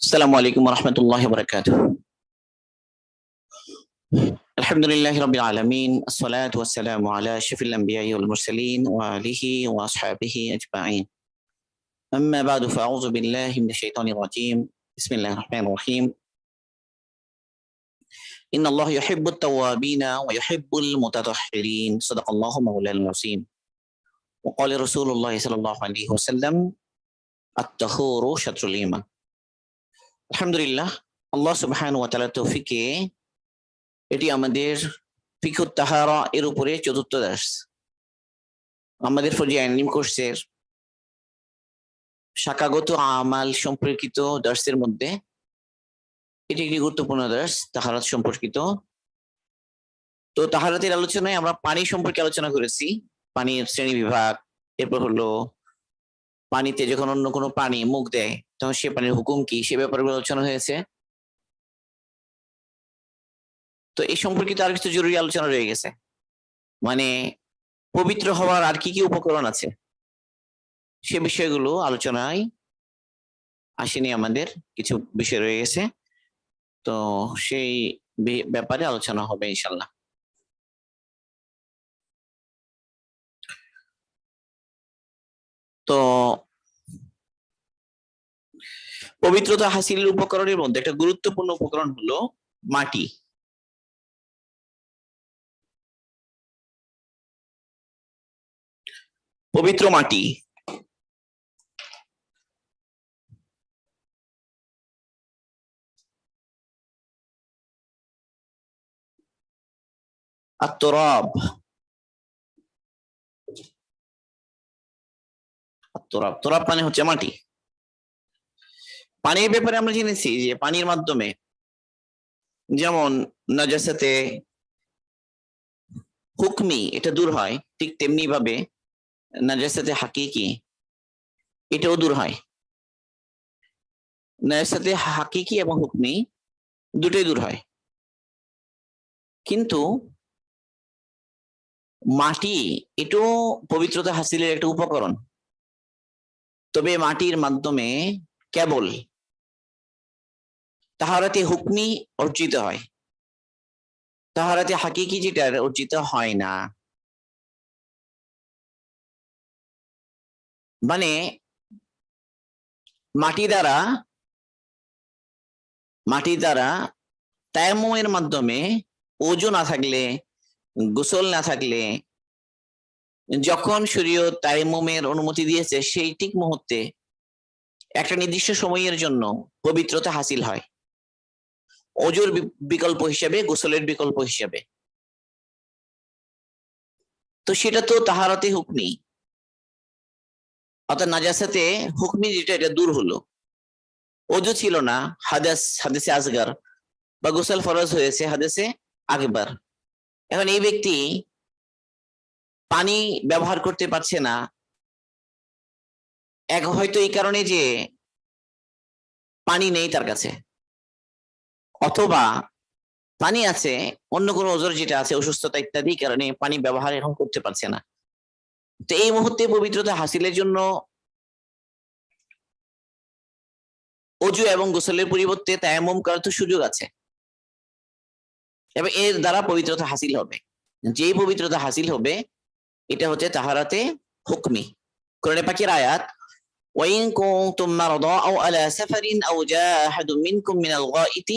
আসসালামু আলাইকুম ওয়া রাহমাতুল্লাহি ওয়া বারাকাতুহু। আলহামদুলিল্লাহি রাব্বিল আলামিন। আসসালাতু ওয়াসসালামু আলা আশরাফিল আমবিয়াই ওয়াল মুরসালিন ওয়া আলিহি ওয়া আসহাবিহি আজমাইন। আম্মা বা'দু ফাআউযু বিল্লাহি মিনাশ শাইতানির রাজীম। বিসমিল্লাহির রহমানির রহিম। ইন্নাল্লাহা ইউহিব্বুত তাওয়াবিনা ওয়া ইউহিব্বুল মুতাতাহহিরিন। সাদাকাল্লাহু মাওলানাল আযীম। ওয়া ক্বালা রাসূলুল্লাহি সাল্লাল্লাহু আলাইহি ওয়াসাল্লাম আত-তাহুরু শাতরুল ঈমান। আলহামদুলিল্লাহ, আল্লাহ সুবহানাহু ওয়া তাআলার তৌফিকে এটি আমাদের ফিকহুত তাহারা এর উপরে চতুর্থ দার্স। আমাদের ফরজি আইন কোর্সের শাখাগত আমাল সম্পর্কিত দার্সের মধ্যে এটি একটি গুরুত্বপূর্ণ দার্স, তাহারাত সম্পর্কিত। তো তাহারাতের আলোচনায় আমরা পানি সম্পর্কে আলোচনা করেছি, পানির শ্রেণী বিভাগ, এরপর হলো পানিতে যখন অন্য কোনো প্রাণী মুখ দেয় তখন সে পানির হুকুম কি, সে ব্যাপারে আলোচনা হয়েছে। তো এই সম্পর্কিত আর কিছু জরুরি আলোচনা রয়ে গেছে, মানে পবিত্র হওয়ার আর কি কি উপকরণ আছে সে বিষয়গুলো আলোচনায় আসেনি, আমাদের কিছু বিষয় রয়ে গেছে। তো সেই ব্যাপারে আলোচনা হবে ইনশাল্লাহ। তো পবিত্রতা হাসিলের উপকরণের মধ্যে একটা গুরুত্বপূর্ণ উপকরণ হলো মাটি। পবিত্র মাটি। আত-তুরাব। আত-তুরাব, তুরাব মানে হচ্ছে মাটি। পানির ব্যাপারে আমরা জেনেছি যে পানির মাধ্যমে যেমন নাজাসাতে হুকমি এটা দূর হয়, ঠিক তেমনি ভাবে নাজাসাতে হাকিকি এটাও দূর হয়। নাজাসাতে হাকিকি এবং হুকমি দুটোই দূর হয়, কিন্তু মাটি এটাও পবিত্রতা হাসিলের একটা উপকরণ। তবে মাটির মাধ্যমে কেবল তাহারাতে হুকমি অর্জিত হয়, তাহারাতে হাকিকি যেটা অর্জিত হয় না। মানে মাটি দ্বারা তায়াম্মুমের মাধ্যমে ওযু না থাকলে, গোসল না থাকলে, যখন শরীয়ত তায়াম্মুমের অনুমতি দিয়েছে সেই ঠিক মুহূর্তে একটা নির্দিষ্ট সময়ের জন্য পবিত্রতা হাসিল হয়, ওযুর বিকল্প হিসেবে, গোসলের বিকল্প হিসেবে। তো সেটা তো তাহারাতে হুকমি, অর্থাৎ নাজাসাতে হুকমি যেটা এটা দূর হলো। ওযু ছিল না, হাদাসে আসগার, বা গোসল ফরজ হয়েছে হাদাসে আকবার। এখন এই ব্যক্তি পানি ব্যবহার করতে পারছে না, এক হয়তো এই কারণে যে পানি নেই তার কাছে, অথবা পানি আছে অন্য কোনো ওজর যেটা আছে, অসুস্থতা ইত্যাদি কারণে পানি ব্যবহার এখন করতে পারছে না। তো এই মুহূর্তে পবিত্রতা হাসিলের জন্য ওযু এবং গোসলের পরিবর্তে তায়াম্মুম করার তো সুযোগ আছে, এবং এর দ্বারা পবিত্রতা হাসিল হবে। যেই পবিত্রতা হাসিল হবে এটা হচ্ছে তাহারাতে হুকমি। কোরআনে পাকের আয়াত, وإن كنتم مرضى أو على سفر أو جاء أحد منكم من الغائط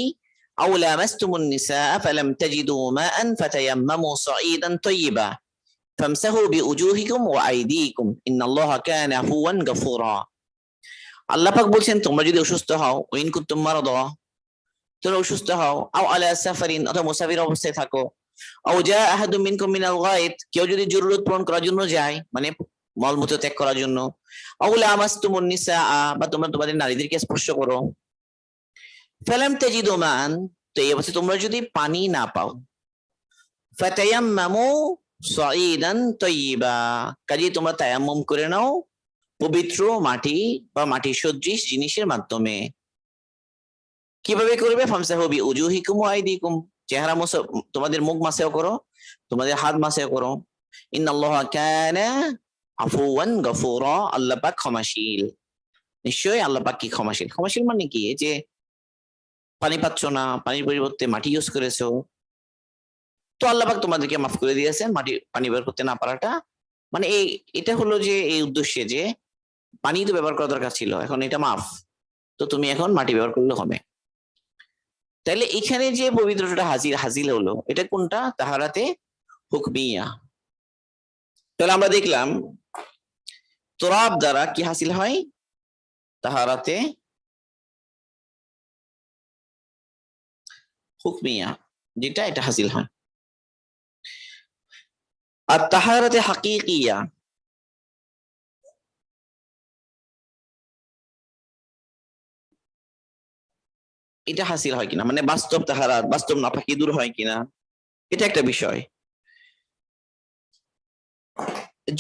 أو لامستم النساء فلم تجدوا ماء فتيمموا صعيدا طيبا فامسحوا بوجوهكم وأيديكم إن الله كان عفوا غفورا। আল্লাহ পাক বলছেন, তোমরা যদি অসুস্থ হও, ওয়াইন কুনতুম মারাদা, তোমরা অসুস্থ হও, আও আলা সাফারিন অথবা মুসাফির অবস্থায় থাকো, আও জা আহাদুম মিনকুম মিনাল গায়েত, কেউ যদি জরুরত পূরণ করার জন্য যায়, মানে মলমূত্র ত্যাগ করার জন্য, আও লামাসতুমুন নিসা, বা তোমরা তোমাদের নারীদেরকে স্পর্শ করো, ফালাম তাজিদু মান, তো এই অবস্থায় তোমরা যদি পানি না পাও, ফাতায়াম্মামু সাঈদান তাইয়্যিবা, কাজেই তোমরা তায়াম্মুম করে নাও পবিত্র মাটি বা মাটি সদৃশ জিনিসের মাধ্যমে। কিভাবে করবে? ফামসাহু বিউজুহিকুম ওয়া আইদিকুম, চেহারা মুছে, তোমাদের মুখ মাসেও করো, তোমাদের হাত মাসেও করো। ইন্নাল্লাহা কানা আফুওয়ান গফুরা, আল্লাহ পাক ক্ষমাশীল। নিশ্চয়ই আল্লাহ পাক কি ক্ষমাশীল। ক্ষমাশীল মানে কি? যে পানি পাচ্ছ না, পানির পরিবর্তে মাটি ইউজ করেছো, তো আল্লাহ পাক তোমাদেরকে মাফ করে দিয়েছেন পানি বের করতে না পারাটা। মানে এটা হলো যে এই উদ্দেশ্যে যে পানি তো ব্যবহার করা দরকার ছিল, এখন এটা মাফ, তো তুমি এখন মাটি ব্যবহার করলে হবে। তাইলে এখানে যে পবিত্রতা হাসিল হলো, এটা কোনটা? তাহারাতে হুকমিয়া। তাহলে আমরা দেখলাম তোরাব দ্বারা কি হাসিল হয়? তাহারাতে হুকমিয়া, যেটা এটা হাসিল হয়। আর তাহারাতে হাকিকিয়া, এটা হাসিল হয় কিনা, মানে বাস্তব তাহারাত, বাস্তব নাপাকি দূর হয় কিনা, এটা একটা বিষয়।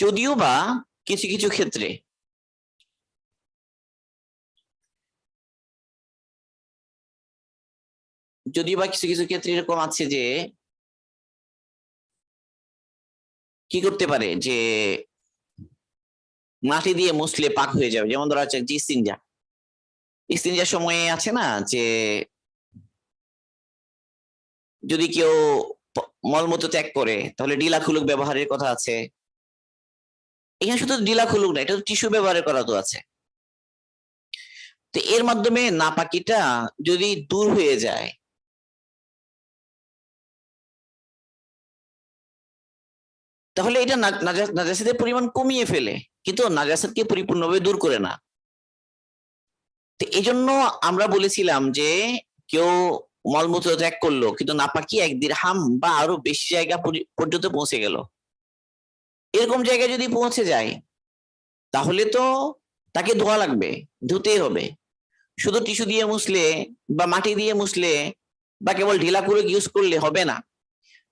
যদিও বা কিছু কিছু ক্ষেত্রে এরকম আছে যে কি করতে পারে, যে মাটি দিয়ে মুছলে পাক হয়ে যাবে। যেমন ধরা হচ্ছে ইস্তিনজার সময়ে আছে না, যে যদি কেউ মলমূত্র ত্যাগ করে তাহলে ডিলা খুলুক ব্যবহারের কথা আছে। এখানে শুধু ডিলা খুলুক না, এটা তো টিস্যু ব্যবহারের করা তো আছে। তো এর মাধ্যমে নাপাকিটা যদি দূর হয়ে যায়, তাহলে এটা নাজাসাতের পরিমাণ কমিয়ে ফেলে, কিন্তু নাজাসাতকে পরিপূর্ণভাবে দূর করে না। তো এই জন্য আমরা বলেছিলাম যে কেউ মলমূত্র ত্যাগ করলো কিন্তু নাপাকি 1 দিরহাম বা আরো বেশি জায়গা পর্যন্ত পৌঁছে গেল, এরকম জায়গায় যদি পৌঁছে যায় তাহলে তো তাকে ধোয়া লাগবে, ধুতেই হবে। শুধু টিস্যু দিয়ে মুছলে বা মাটি দিয়ে মুছলে বা কেবল ঢিলা করে ইউজ করলে হবে না।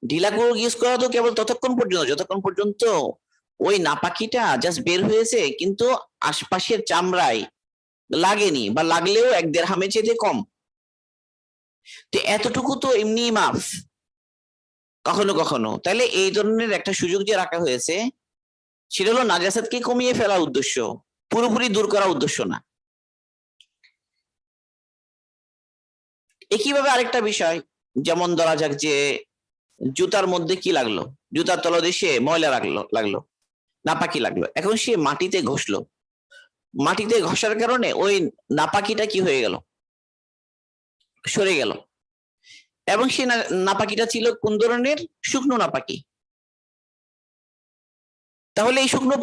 ঢিলা করে ইউজ করা তো কেবল ততক্ষণ পর্যন্ত যতক্ষণ পর্যন্ত ওই নাপাকিটা জাস্ট বের হয়েছে, কিন্তু আশপাশের চামড়ায় লাগেনি, বা লাগলেও 1 দিরহামের চেয়ে কম। তো এতটুকু তো এমনি মাফ কখনো কখনো। তাহলে এই ধরনের একটা সুযোগ যে রাখা হয়েছে, সেটা হলো নাজাসাতকে কমিয়ে ফেলার উদ্দেশ্য, পুরোপুরি দূর করার উদ্দেশ্য না। একইভাবে আরেকটা বিষয়, যেমন ধরা যাক যে জুতার মধ্যে কি লাগলো, জুতার তলদেশে ময়লা লাগলো, নাপাকি লাগলো, এখন সে মাটিতে ঘষলো, মাটিতে ঘষার কারণে ওই নাপাকিটা কি হয়ে গেল, সরে গেল। এবং সে নাপাকিটা ছিল কোন ধরনের? শুকনো নাপাকি। তাহলে এই শুকনো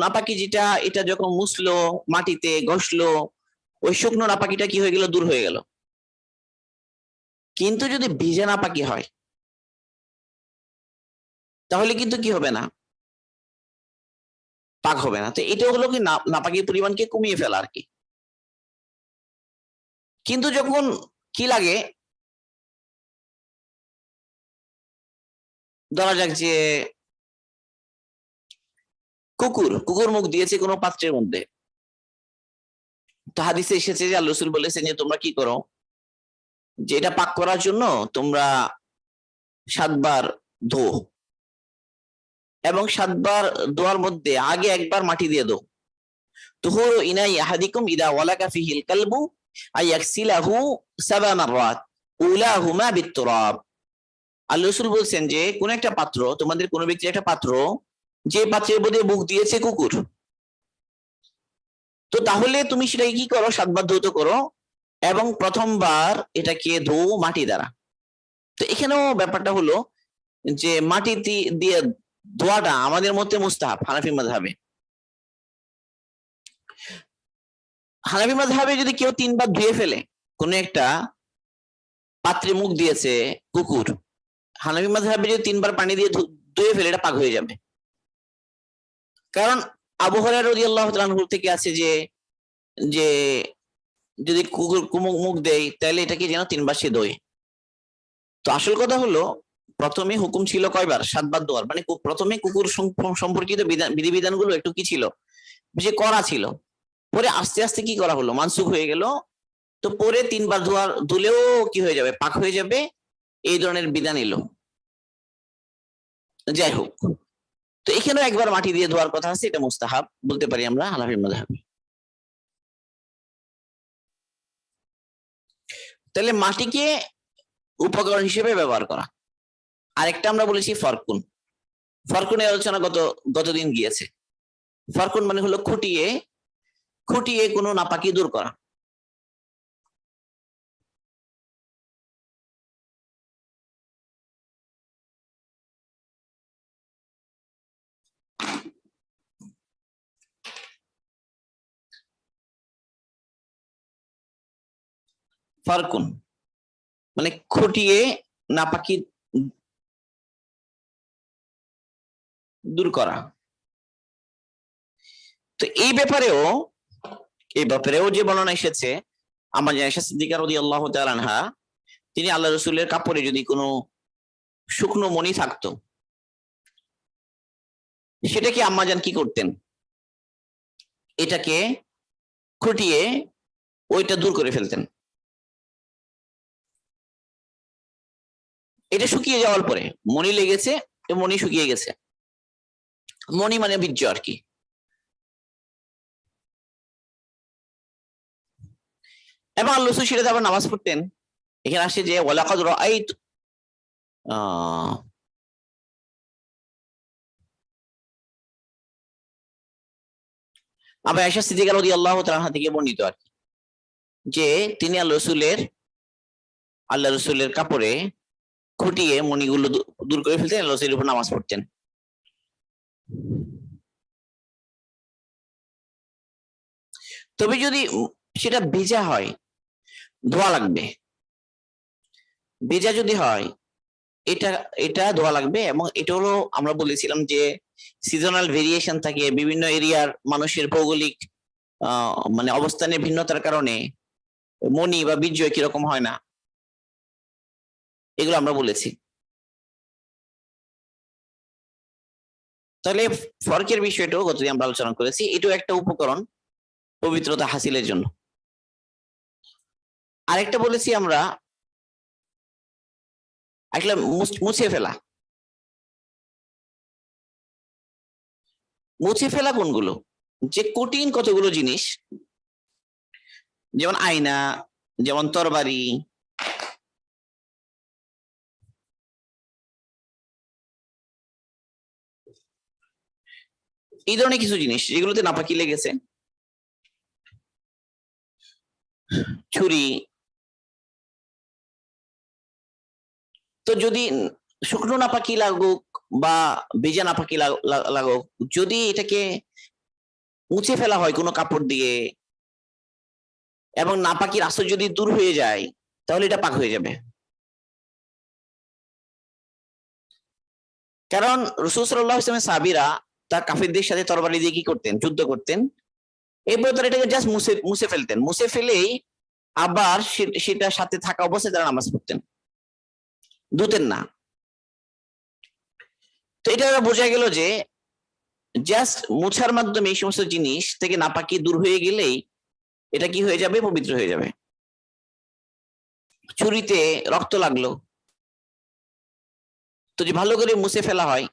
নাপাকি যেটা, এটা যখন মুছলো, মাটিতে ঘষলো, ওই শুকনো নাপাকিটা কি হয়ে গেল? দূর হয়ে গেল। কিন্তু যদি ভিজা নাপাকি হয় তাহলে কিন্তু কি হবে না, পাক হবে না। তো এটা হলো কি নাপাকির পরিমাণকে কমিয়ে ফেলা আর কি। কিন্তু যখন কি লাগে, ধরা যাক যে কুকুর মুখ দিয়েছে কোনো পাত্রের মধ্যে, তো হাদিসে এসেছে যে আল্লাহ রাসূল বলেছেন যে তোমরা কি করো, যে এটা পাক করার জন্য তোমরা 7 বার ধো, এবং 7 বার ধোয়ার মধ্যে আগে একবার মাটি দিয়ে দো। তুহুরু ইনাই আহাদিকুম ইদা ওয়ালাকা ফিহিল কালবু আয়াগসিলাহু 7 মাররাত উলাহুমা বিত্তুরাব। আল্লাহ রাসূল বলছেন যে কোন একটা পাত্র, তোমাদের কোন ব্যক্তির একটা পাত্র, যে পাত্রের মধ্যে মুখ দিয়েছে কুকুর, তো তাহলে তুমি সেটাকে কি করো? 7 বার ধৌত করো, এবং প্রথমবার এটাকে ধো মাটি দ্বারা। তো এখানেও ব্যাপারটা হলো যে মাটি দিয়ে ধোয়াটা আমাদের মধ্যে মুস্তাহাব হানাফি মাযহাবে। হানাফি মাযহাবে যদি কেউ 3 বার ধুয়ে ফেলে, কোন একটা পাত্রে মুখ দিয়েছে কুকুর, হানাফি মাযহাবে যদি 3 বার পানি দিয়ে ধুয়ে ফেলে, এটা পাক হয়ে যাবে। কারণ আবু হুরায়রা রাদিয়াল্লাহু তাআলা আনহু থেকে আছে যে যে যদি কুকুর মুখ দেয় তাহলে এটাকে যেন 3 বার সে ধোয়। তো আসল কথা হলো, প্রথমে হুকুম ছিল কয়বার? 7 বার ধোয়ার। মানে প্রথমে কুকুর সম্পর্কিত বিধিবিধানগুলো একটু কি ছিল, যে করা ছিল। পরে আস্তে আস্তে কি করা হলো, মানসুখ হয়ে গেল। তো পরে 3 বার ধুলেও কি হয়ে যাবে, পাক হয়ে যাবে, এই ধরনের বিধান এলো। যাই হোক, তো এখানেও একবার মাটি দিয়ে ধোয়ার কথা আছে, এটা মুস্তাহাব বলতে পারি আমরা হানাফি মাযহাবে। তাহলে মাটিকে উপকরণ হিসেবে ব্যবহার করা। আরেকটা আমরা বলেছি ফরকুন। ফরকুনের আলোচনা গতদিন গিয়েছে। ফরকুন মানে হলো খুঁটিয়ে খুঁটিয়ে কোনো নাপাকি দূর করা। ফরকুন মানে খুঁটিয়ে নাপাকি দূর করা। তো এই ব্যাপারেও যে বর্ণনা এসেছে, আমার আয়েশা সিদ্দিকা রাদিয়াল্লাহু তাআলা আনহা, তিনি আল্লাহ রাসূলের কাপড়ে যদি কোনো শুকনো মণি থাকতো, সেটাকে আম্মাজান কি করতেন, এটাকে খুঁটিয়ে ওইটা দূর করে ফেলতেন। এটা শুকিয়ে যাওয়ার পরে মণি লেগেছে, মণি শুকিয়ে গেছে, মণি মানে বীর্য আর কি। এবং আল্লাহ রাসূল সেটাতে আবার নামাজ পড়তেন। এখানে আসে যে ওয়ালাকাদ রাআইতু, আবার আয়েশা সিদ্দিকা রাদিয়াল্লাহু তাআলা আনহা থেকে বর্ণিত আর কি, যে তিনি আল্লাহ রাসূলের কাপড়ে খুঁটিয়ে মণিগুলো দূর করে ফেলতেন, আল্লাহ রাসূলের উপর নামাজ পড়তেন। তবে যদি সেটা ভেজা হয়, ধোয়া লাগবে। ভেজা যদি হয়, এটা এটা ধোয়া লাগবে। এবং এটা হলো, আমরা বলেছিলাম যে সিজনাল ভেরিয়েশন থাকে, বিভিন্ন এরিয়ার মানুষের ভৌগোলিক মানে অবস্থানের ভিন্নতার কারণে মণি বা বীর্য কিরকম হয় না, এগুলো আমরা বলেছি। তাহলে ফরকের বিষয়টাও গতদিন আমরা আলোচনা করেছি, এটাও একটা উপকরণ পবিত্রতা হাসিলের জন্য। আরেকটা বলেছি আমরা আসলে মুছে ফেলা। মুছে ফেলা কোনগুলো, যে কঠিন কতগুলো জিনিস, যেমন আয়না, যেমন তরবারি, এই ধরনের কিছু জিনিস যেগুলোতে নাপাকি লেগেছে, ছুরি। তো যদি শুকনো নাপাকি লাগুক বা ভেজা নাপাকি লাগুক, যদি এটাকে মুছে ফেলা হয় কোনো কাপড় দিয়ে এবং নাপাকির আসর যদি দূর হয়ে যায়, তাহলে এটা পাক হয়ে যাবে। কারণ রাসূল সাল্লাল্লাহু আলাইহি ওয়াসাল্লামের সাহাবীরা তার কাফিরদের সাথে তরবারি দিয়ে কি করতেন, যুদ্ধ করতেন। এরপর তারা এটাকে জাস্ট মুছে ফেলতেন, মুছে ফেলেই আবার সেটা সাথে থাকা অবস্থায় তারা নামাজ পড়তেন, ধুতেন না। তো এটা বোঝা গেল যে জাস্ট মুছার মাধ্যমে এই সমস্ত জিনিস থেকে নাপাকি দূর হয়ে গেলেই এটা কি হয়ে যাবে, পবিত্র হয়ে যাবে। ছুরিতে রক্ত লাগলো, তো যে ভালো করে মুছে ফেলা হয়,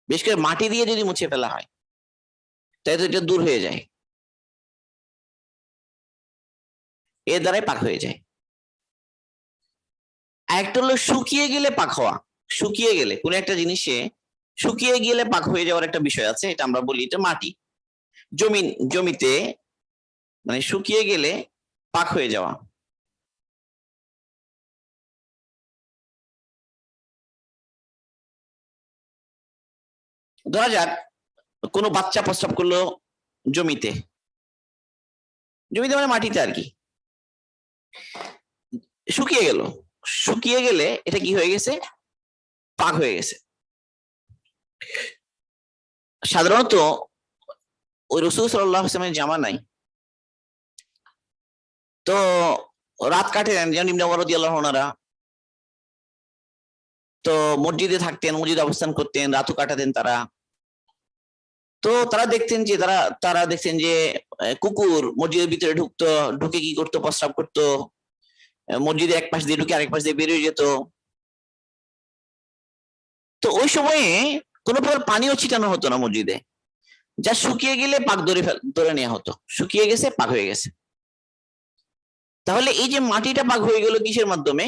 বিশেষ করে মাটি দিয়ে যদি মুছে ফেলা হয়, তাই তো এটা দূর হয়ে যায়, এর দ্বারাই পাক হয়ে যায়। একটা হলো শুকিয়ে গেলে পাক হওয়া। শুকিয়ে গেলে কোন একটা জিনিসে শুকিয়ে গেলে পাক হয়ে যাওয়ার একটা বিষয় আছে, এটা আমরা বলি এটা মাটি। জমিতে মানে শুকিয়ে গেলে পাক হয়ে যাওয়া। ধরা যাক কোনো বাচ্চা প্রস্রাব করলো জমিতে, জমিতে মানে মাটিতে আর কি, শুকিয়ে গেল। শুকিয়ে গেলে এটা কি হয়ে গেছে, পাক হয়ে গেছে। সাধারণত ওই রাসূল সাল্লাল্লাহু আলাইহি ওয়াসাল্লামের জামানায় তো রাত কাটেন, যেমন ইবনে ওমর রাদিয়াল্লাহু আনহু, তো মসজিদে থাকতেন, মসজিদে অবস্থান করতেন, রাতও কাটাতেন তারা। তো তারা দেখতেন যে কুকুর মসজিদের ভিতরে ঢুকতো, ঢুকে কি করতো, প্রস্রাব করতো, মসজিদের এক পাশ দিয়ে ঢুকে আরেক পাশ দিয়ে বেরিয়ে যেত। তো ওই সময়ে কোনো প্রকার পানিও ছিটানো হতো না মসজিদে, যা শুকিয়ে গেলে পাক ধরে নেওয়া হতো, শুকিয়ে গেছে পাক হয়ে গেছে। তাহলে এই যে মাটিটা পাক হয়ে গেল কিসের মাধ্যমে?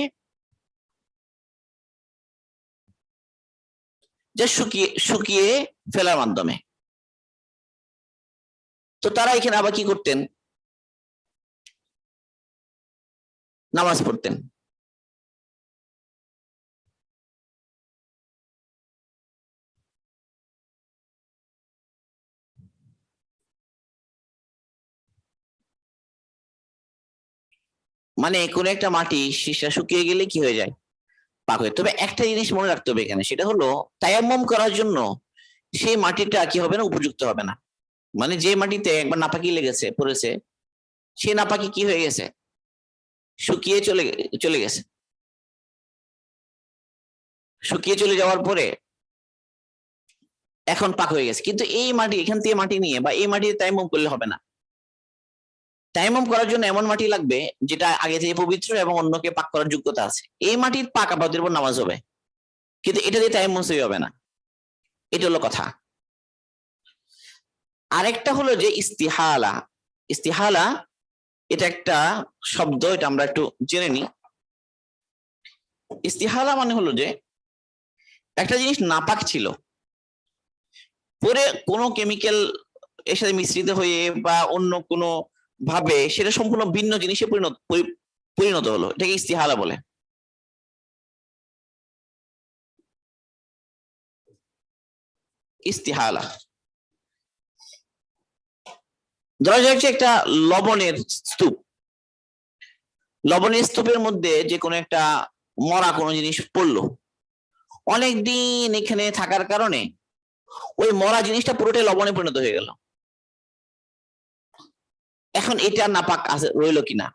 যা শুকিয়ে শুকিয়ে ফেলার মাধ্যমে। তো তারা এখানে আবার কি করতেন? নামাজ পড়তেন। মানে কোন একটা মাটি সেটা শুকিয়ে গেলে কি হয়ে যায়? পাক হয়ে। তবে একটা জিনিস মনে রাখতে হবে এখানে, সেটা হলো তায়াম্মুম করার জন্য সেই মাটিটা কি হবে না, উপযুক্ত হবে না। মানে যে মাটিতে একবার নাপাকি লেগেছে পড়েছে, সে নাপাকি কি হয়ে গেছে? শুকিয়ে চলে গেছে। শুকিয়ে চলে যাওয়ার পরে এখন পাক হয়ে গেছে। কিন্তু এই মাটি, এখান থেকে মাটি নিয়ে বা এই মাটিতে তায়াম্মুম করলে হবে না। তায়াম্মুম করার জন্য এমন মাটি লাগবে যেটা আগে থেকে পবিত্র এবং অন্যকে পাক করার যোগ্যতা আছে। এই মাটির পাক আপাততের উপর নামাজ হবে, কিন্তু এটা দিয়ে তায়াম্মুম সহি হবে না। এটা হলো কথা। আরেকটা হলো যে ইস্তিহালা। ইস্তিহালা এটা একটা শব্দ, এটা আমরা একটু জেনে নিই। ইস্তিহালা মানে হলো যে একটা জিনিস নাপাক ছিল, পরে কোনো কেমিক্যাল এর সাথে মিশ্রিত হয়ে বা অন্য কোনো ভাবে সেটা সম্পূর্ণ ভিন্ন জিনিসে পরিণত হলো, এটাকে ইস্তিহালা বলে। ইস্তিহালা ধরা যাচ্ছে একটা লবণের স্তূপ। লবণের স্তূপের মধ্যে যে কোনো একটা মরা কোনো জিনিস পড়লো, অনেকদিন এখানে থাকার কারণে ওই মরা জিনিসটা পুরোটাই লবণে পরিণত হয়ে গেল। এখন এটা নাপাক আছে রইলো কিনা,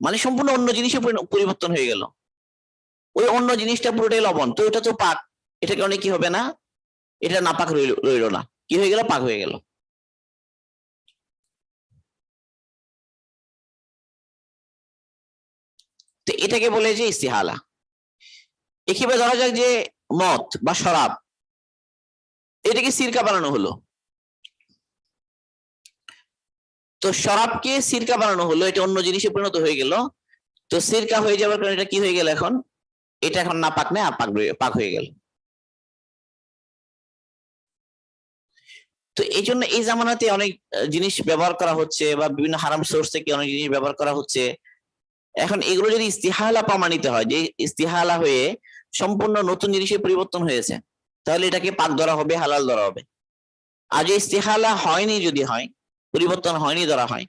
মানে সম্পূর্ণ অন্য জিনিসে পরিবর্তন হয়ে গেল। ওই অন্য জিনিসটা পুরোটাই লবণ, তো এটা তো পাক। এটা কারণে কি হবে না, এটা নাপাক রইল না, কি হয়ে গেল, পাক হয়ে গেল। তো এটাকে বলে যে ইস্তিহালা। এক্ষেত্রে ধরা যাক যে মদ বা শরাব, এটাকে সিরকা বানানো হলো। তো শরাবকে সিরকা বানানো হলো, এটা অন্য জিনিসে পরিণত হয়ে গেল। তো সিরকা হয়ে যাওয়ার কারণে এটা কি হয়ে গেল, এখন এটা এখন না পাক না পাক হয়ে গেল। তো এই জন্য এই জামানাতে অনেক জিনিস ব্যবহার করা হচ্ছে বা বিভিন্ন হারাম সোর্স থেকে অনেক জিনিস ব্যবহার করা হচ্ছে। এখন এগুলো যদি ইস্তিহালা প্রমাণিত হয়, যে ইস্তিহালা হয়ে সম্পূর্ণ নতুন জিনিসের পরিবর্তন হয়েছে, তাহলে এটাকে পাক ধরা হবে, হালাল ধরা হবে। আর যে ইস্তিহালা হয়নি, যদি হয় পরিবর্তন হয়নি ধরা হয়,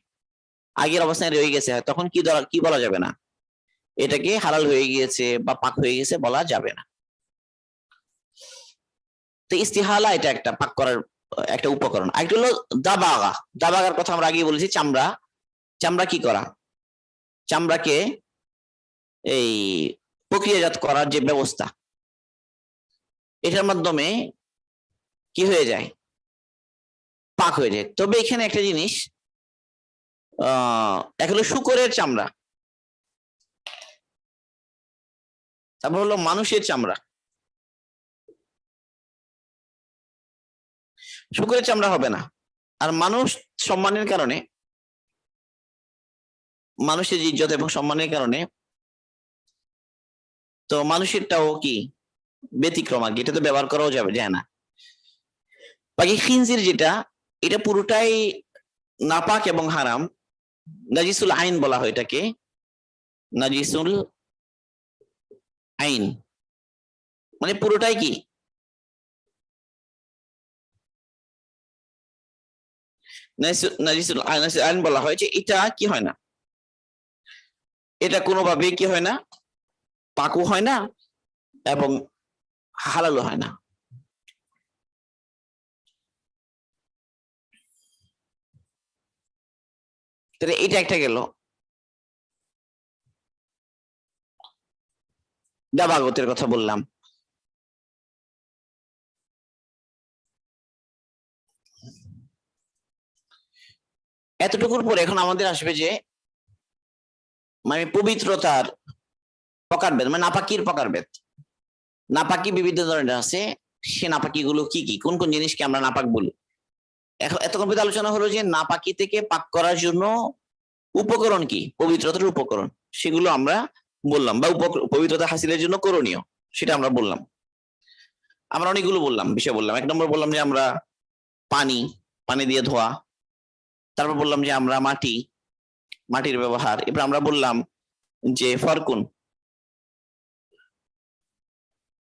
আগের অবস্থায় রয়ে গেছে, তখন কি বলা যাবে না, এটাকে হালাল হয়ে গিয়েছে বা পাক হয়ে গেছে বলা যাবে না। তো ইস্তিহালা এটা একটা পাক করার একটা উপকরণ। আরেকটা হলো দাবাগা। দাবাগার কথা আমরা আগেই বলেছি। চামড়া, চামড়া কি করা, চামড়াকে এই প্রক্রিয়াজাত করার যে ব্যবস্থা, এটার মাধ্যমে কি হয়ে যায়, পাক হয়ে যায়। তবে এখানে একটা জিনিস, এক হলো শূকরের চামড়া, তারপর হলো মানুষের চামড়া। শূকরের চামড়া হবে না। আর মানুষ সম্মানের কারণে, মানুষের ইজ্জত এবং সম্মানের কারণে, তো মানুষেরটাও কি ব্যতিক্রম আর কি, এটা তো ব্যবহার করাও যাবে যায় না। বাকি খিনজির যেটা, এটা পুরোটাই নাপাক এবং হারাম। নাজিসুল আইন বলা হয় এটাকে, নাজিসুল আইন, মানে পুরোটাই কি নাজিসুল আইন বলা হয়, যে এটা কি হয় না, এটা কোনোভাবেই কি হয় না, পাকও হয় না এবং হালালও হয় না। তাহলে এটা একটা গেল দাবাগতের কথা বললাম। এতটুকুর পরে এখন আমাদের আসবে যে মানে পবিত্রতার প্রকারভেদ, মানে নাপাকির প্রকারভেদ। নাপাকি বিভিন্ন ধরনের আছে, সে নাপাকি গুলো কি কি, কোন কোন জিনিসকে আমরা নাপাক বলি। এখন এতক্ষণ আলোচনা হলো যে নাপাকি থেকে পাক করার জন্য উপকরণ কি, পবিত্রতার উপকরণ, সেগুলো আমরা বললাম, বা পবিত্রতা হাসিলের জন্য করণীয় সেটা আমরা বললাম। আমরা অনেকগুলো বললাম, বিষয় বললাম। 1 নম্বর বললাম যে আমরা পানি, পানি দিয়ে ধোয়া। তারপর বললাম যে আমরা মাটি, মাটির ব্যবহার। এবার আমরা বললাম যে ফরকুন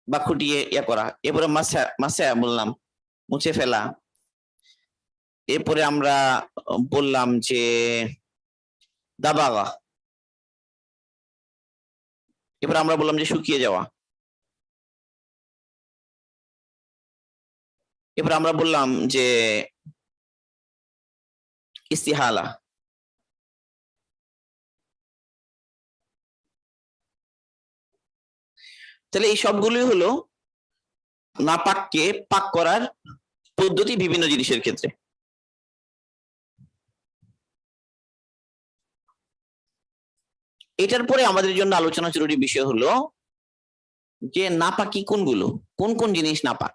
বা খুঁটিয়ে ইয়া করা। এরপরে মাসা, মাসা বললাম মুছে ফেলা। এরপরে আমরা বললাম যে দাবাগা। এবার আমরা বললাম যে শুকিয়ে যাওয়া। এবার আমরা বললাম যে ইস্তিহালা। তাহলে এই সবগুলোই হলো নাপাককে পাক করার পদ্ধতি বিভিন্ন জিনিসের ক্ষেত্রে। এটার পরে আমাদের জন্য আলোচনা জরুরি বিষয় হলো যে নাপাকি কোনগুলো, কোন কোন জিনিস নাপাক,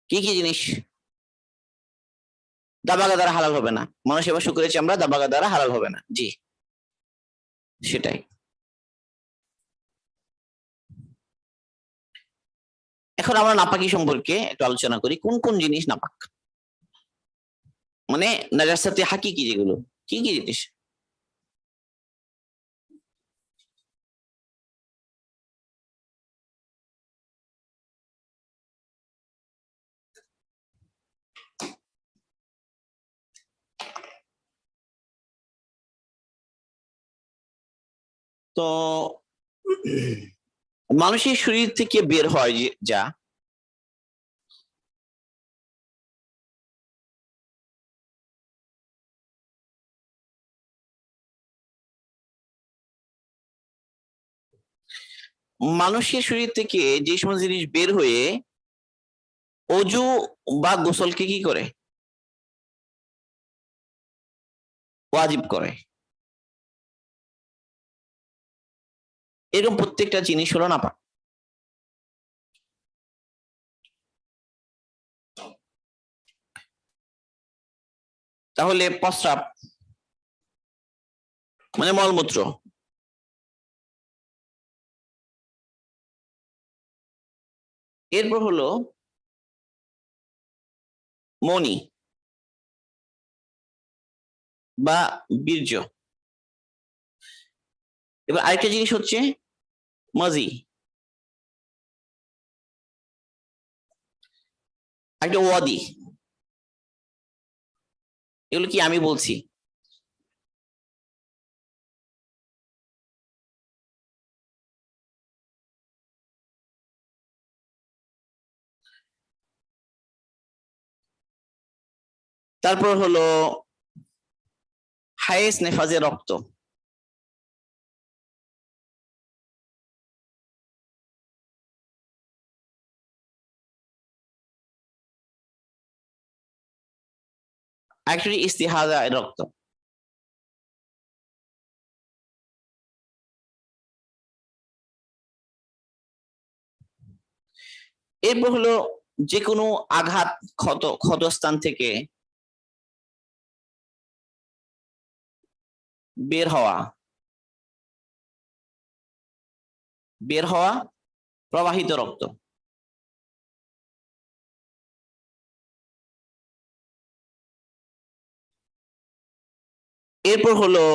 কি কি জিনিস দাবাগা দ্বারা হালাল হবে না। মানুষ এবার শুক্রেছি আমরা দাবাগা দ্বারা হালাল হবে না, জি সেটাই। এখন আমরা নাপাকি সম্পর্কে একটু আলোচনা করি, কোন কোন জিনিস নাপাক, মানে নাজাসাতে হাকিকি যেগুলো, কি কি জিনিস। তো মানুষের শরীর থেকে বের হয় যা, মানুষের শরীর থেকে যে সমস্ত জিনিস বের হয়ে অজু বা গোসলকে কি করে, ওয়াজিব করে। এরকম প্রত্যেকটা জিনিস হলো নাপাক। তাহলে প্রস্রাব মানে মলমূত্র, এরপর হলো মনি বা বীর্য। এবার আরেকটা জিনিস হচ্ছে মাজি, একটা ওয়াদি। এগুলো কি আমি বলছি, তারপর হলো হায়েস নেফাজে রক্ত, অ্যাকচুয়ালি ইস্তিহাজা রক্ত। এরপর হলো যে কোনো আঘাত, ক্ষতস্থান থেকে বের হওয়া, প্রবাহিত রক্ত। এরপর হলো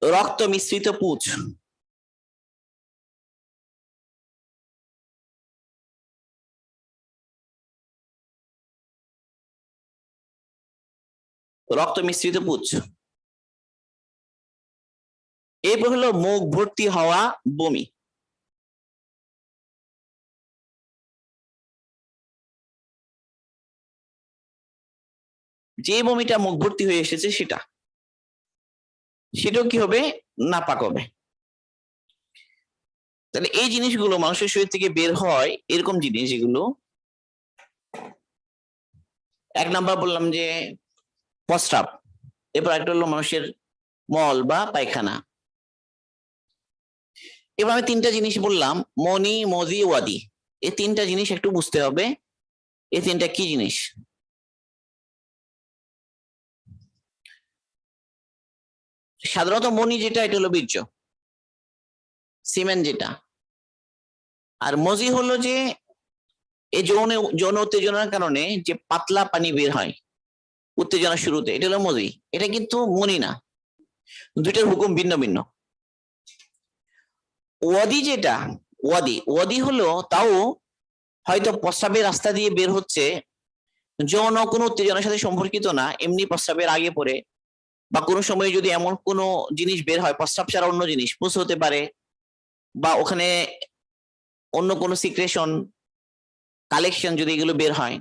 রক্ত মিশ্রিত পুঁজ, রক্ত মিশ্রিত পুঁজ। এরপর হলো মুখ ভর্তি হওয়া বমি, যে বমিটা মুখ ভর্তি হয়ে এসেছে সেটাও কি হবে, নাপাক হবে। তাহলে এই জিনিসগুলো মানুষের শরীর থেকে বের হয়, এরকম জিনিস এগুলো। 1 নাম্বার বললাম যে প্রস্রাব, এরপর একটা হলো মানুষের মল বা পায়খানা। এবার আমি 3টা জিনিস বললাম, মনি, মজি, ওয়াদি। এই 3টা জিনিস একটু বুঝতে হবে, এই 3টা কি জিনিস। সাধারণত মনি যেটা এটা হলো বীর্য, সিমেন্ট যেটা। আর মজি হলো যে এই যৌন উত্তেজনার কারণে যে পাতলা পানি বের হয় উত্তেজনার শুরুতে, এটা হলো মজি। এটা কিন্তু মনি না, দুইটার হুকুম ভিন্ন ভিন্ন। ওয়াদি যেটা, ওয়াদি হলো তাও হয়তো প্রস্রাবের রাস্তা দিয়ে বের হচ্ছে, যৌন কোনো উত্তেজনার সাথে সম্পর্কিত না, এমনি প্রস্রাবের আগে পরে বা কোনো সময় যদি এমন কোনো জিনিস বের হয়, প্রস্রাব ছাড়া অন্য জিনিস পুষ হতে পারে, বা ওখানে অন্য কোনো সিক্রেশন কালেকশন যদি এগুলো বের হয়,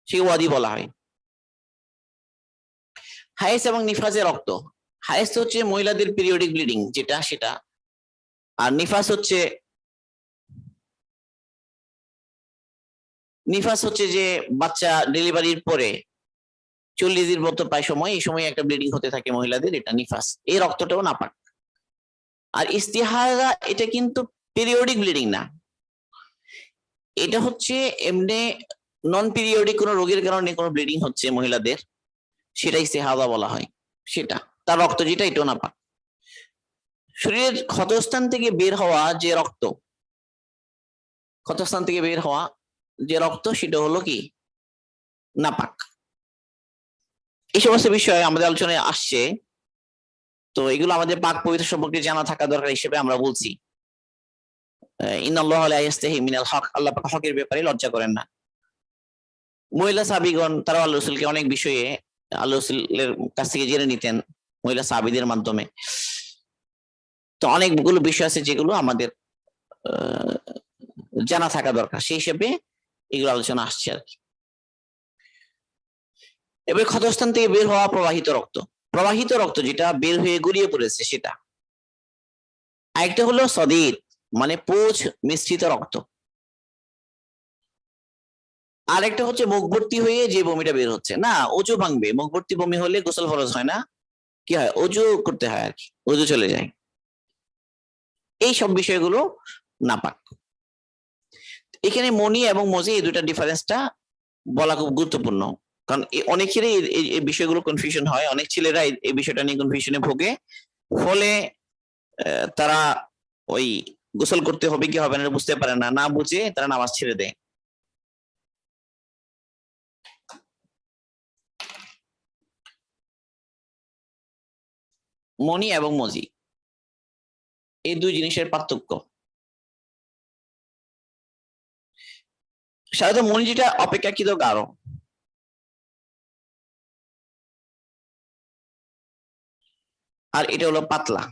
সেই ওয়াদি বলা হয়। হায়েস এবং নিফাসের রক্ত, হায়েস হচ্ছে মহিলাদের পিরিয়ডিক ব্লিডিং যেটা সেটা, আর নিফাস হচ্ছে যে বাচ্চা ডেলিভারির পরে 40 দিন মতো প্রায় সময়, এই সময় একটা ব্লিডিং হতে থাকে মহিলাদের, এটা নিফাস। এই রক্তটাও নাপাক। আর ইস্তিহারা এটা কিন্তু পিরিয়ডিক ব্লিডিং না, এটা হচ্ছে এমনি নন পিরিয়ডিক কোনো রোগের কারণে কোনো ব্লিডিং হচ্ছে মহিলাদের, সেটা ইস্তিহাদা বলা হয়। সেটা তার রক্ত যেটা, এটাও নাপাক। শরীরের ক্ষতস্থান থেকে বের হওয়া যে রক্ত, ক্ষতস্থান থেকে বের হওয়া যে রক্ত, সেটা হলো কি নাপাক। এই সমস্ত বিষয় আমাদের আলোচনায় আসছে, তো এগুলো আমাদের পাক পবিত্র সম্পর্কে জানা থাকা দরকার হিসেবে আমরা বলছি। ইন্নাল্লাহা লা ইয়াস্তাহি মিনাল হক, আল্লাহ পাক হকের ব্যাপারে লজ্জা করেন না। মহিলা সাহাবীগণ তারা আল্লাহ রাসূলকে অনেক বিষয়ে আল্লাহ রাসূলের কাছ থেকে জেনে নিতেন মহিলা সাহাবীদের মাধ্যমে। তো অনেকগুলো বিষয় আছে যেগুলো আমাদের জানা থাকা দরকার, সেই হিসেবে এগুলো আলোচনা আসছে আর কি। এবার ক্ষতস্থান থেকে বের হওয়া প্রবাহিত রক্ত যেটা বের হয়ে গড়িয়ে পড়েছে সেটা। আরেকটা হলো সদীদ, মানে পোঁছ মিশ্রিত রক্ত। আরেকটা হচ্ছে মুখভর্তি হয়ে যে বমিটা বের হচ্ছে, না অজু ভাঙবে, মুখভর্তি বমি হলে গোসল ফরজ হয় না, কি হয় অজু করতে হয় আর কি, অজু চলে যায়। এই সব বিষয়গুলো নাপাক। এখানে মনি এবং মজি এই দুটা ডিফারেন্সটা বলা খুব গুরুত্বপূর্ণ, কারণ অনেকেরই এই বিষয়গুলো কনফিউশন হয়, অনেক ছেলেরা এই বিষয়টা নিয়ে কনফিউশনে ভোগে, ফলে তারা ওই গোসল করতে হবে কি হবে না বুঝতে পারে না, না বুঝে তারা নামাজ ছেড়ে দেয়। মনি এবং মজি এই দুই জিনিসের পার্থক্য। সাধারণত মনি যেটা অপেক্ষাকৃত গাঢ়, আর এটা হলো পাতলা।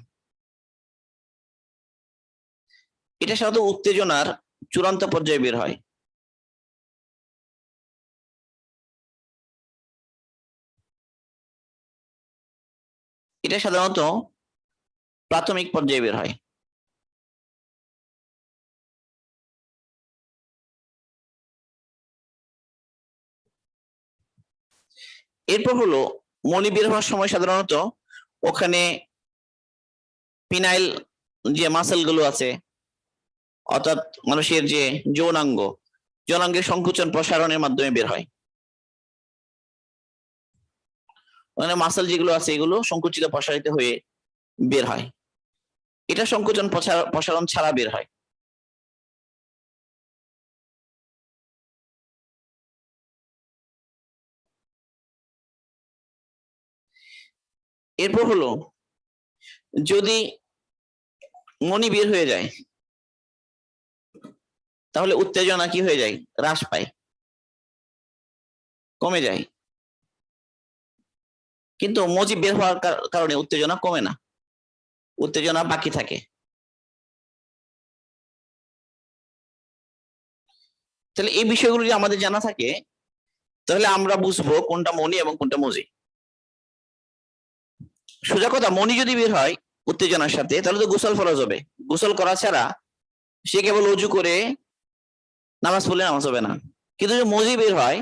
এটা সাধারণত উত্তেজনার চূড়ান্ত পর্যায়ে বের হয়। এটা সাধারণত প্রাথমিক পর্যায়ে বের হয়। এরপর হলো মনি বের হওয়ার সময় সাধারণত ওখানে পিনাইল যে মাসেল গুলো আছে, অর্থাৎ মানুষের যে যৌনাঙ্গের সংকুচন প্রসারণের মাধ্যমে বের হয়। মানে মাসেল যেগুলো আছে এগুলো সংকুচিত প্রসারিত হয়ে বের হয়, এটা সংকোচন প্রসারণ ছাড়া বের হয়। এরপর হলো যদি মনি বের হয়ে যায় তাহলে উত্তেজনা কি হয়ে যায়, হ্রাস পায়, কমে যায়। কিন্তু মজি বের হওয়ার কারণে উত্তেজনা কমে না, উত্তেজনা বাকি থাকে। তাহলে এই বিষয়গুলো যদি আমাদের জানা থাকে তাহলে আমরা বুঝবো কোনটা মনি এবং কোনটা মজি। সোজা কথা, মনি যদি বের হয় উত্তেজনার সাথে তাহলে তো গোসল ফরজ হবে, গোসল করা ছাড়া সে কেবল অজু করে নামাজ পড়লে নামাজ হবে না। কিন্তু যদি মজি বের হয়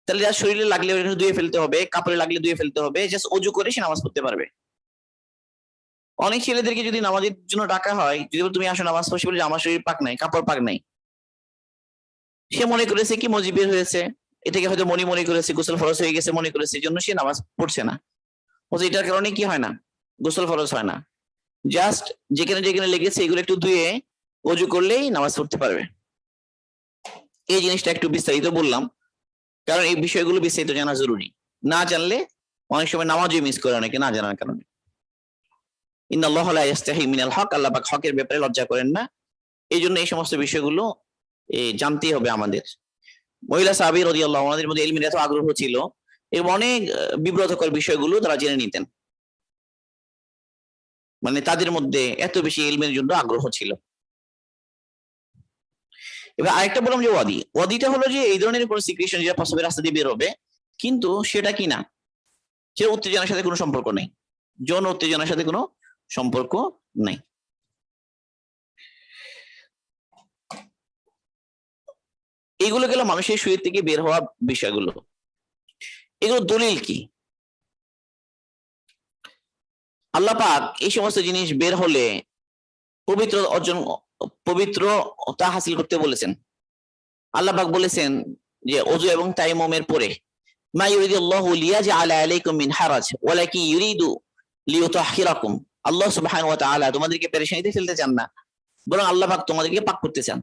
তাহলে যার শরীরে লাগলে ধুয়ে ফেলতে হবে, কাপড়ে লাগলে ধুয়ে ফেলতে হবে, জাস্ট অজু করে সে নামাজ পড়তে পারবে। অনেক ছেলেদেরকে যদি নামাজের জন্য ডাকা হয়, যদি তুমি আসো নামাজ পড়ছি, বলে আমার শরীর পাক নাই, কাপড় পাক নাই, সে মনে করেছে কি মজি বের হয়েছে, এটাকে হয়তো মনে করেছে গোসল ফরজ হয়ে গেছে মনে করেছে, এই জন্য সে নামাজ পড়ছে না। এটার কারণে কি হয় না, গোসল ফরজ হয় না, জাস্ট যেখানে যেখানে লেগেছে এগুলো একটু ধুয়ে ওযু করলেই নামাজ পড়তে পারবে। এই জিনিসটা একটু বিস্তারিত বললাম, কারণ এই বিষয়গুলো বিস্তারিত জানা জরুরি। না জানলে অনেক সময় নামাজই মিস করে অনেকে না জানার কারণে। ইন্নাল্লাহা লা ইয়াস্তাহি মিনাল হক, আল্লাহ পাক হকের ব্যাপারে লজ্জা করেন না। এই জন্য এই সমস্ত বিষয়গুলো জানতেই হবে আমাদের। মহিলা সাহাবী রাদিয়াল্লাহু আনহুদের মধ্যে ইলমের এত আগ্রহ ছিল এবং অনেক বিব্রতকর বিষয়গুলো তারা জেনে নিতেন, মানে তাদের মধ্যে এত বেশি ইলমের জন্য আগ্রহ ছিল। এবার আরেকটা বললাম যে ওয়াদিটা হলো যে এই ধরনের কোন সিক্রেশন যেটা প্রস্রাবের রাস্তা দিয়ে বের হবে, কিন্তু সেটা কি না, সে উত্তেজনার সাথে কোনো সম্পর্ক নেই, যৌন উত্তেজনার সাথে কোনো সম্পর্ক নাই। এগুলো গেল মানুষের শরীর থেকে বের হওয়া বিষয়গুলো। এগুলো দলিল কি? আল্লাহ পাক এই সমস্ত জিনিস বের হলে পবিত্রতা হাসিল করতে বলেছেন। আল্লাহ পাক বলেছেন যে ওযু এবং তায়াম্মুমের পরে, মা ইউরিদুল্লাহু লিয়াজআলা আলাইকুম মিন হারাজ ওয়ালাকিন ইউরিদু লিইউতাহহিরাকুম। আল্লাহ সুবহানাহু ওয়া তাআলা তোমাদেরকে পেরেশানিতে ফেলতে চান না, বরং আল্লাহ পাক তোমাদেরকে পাক করতে চান।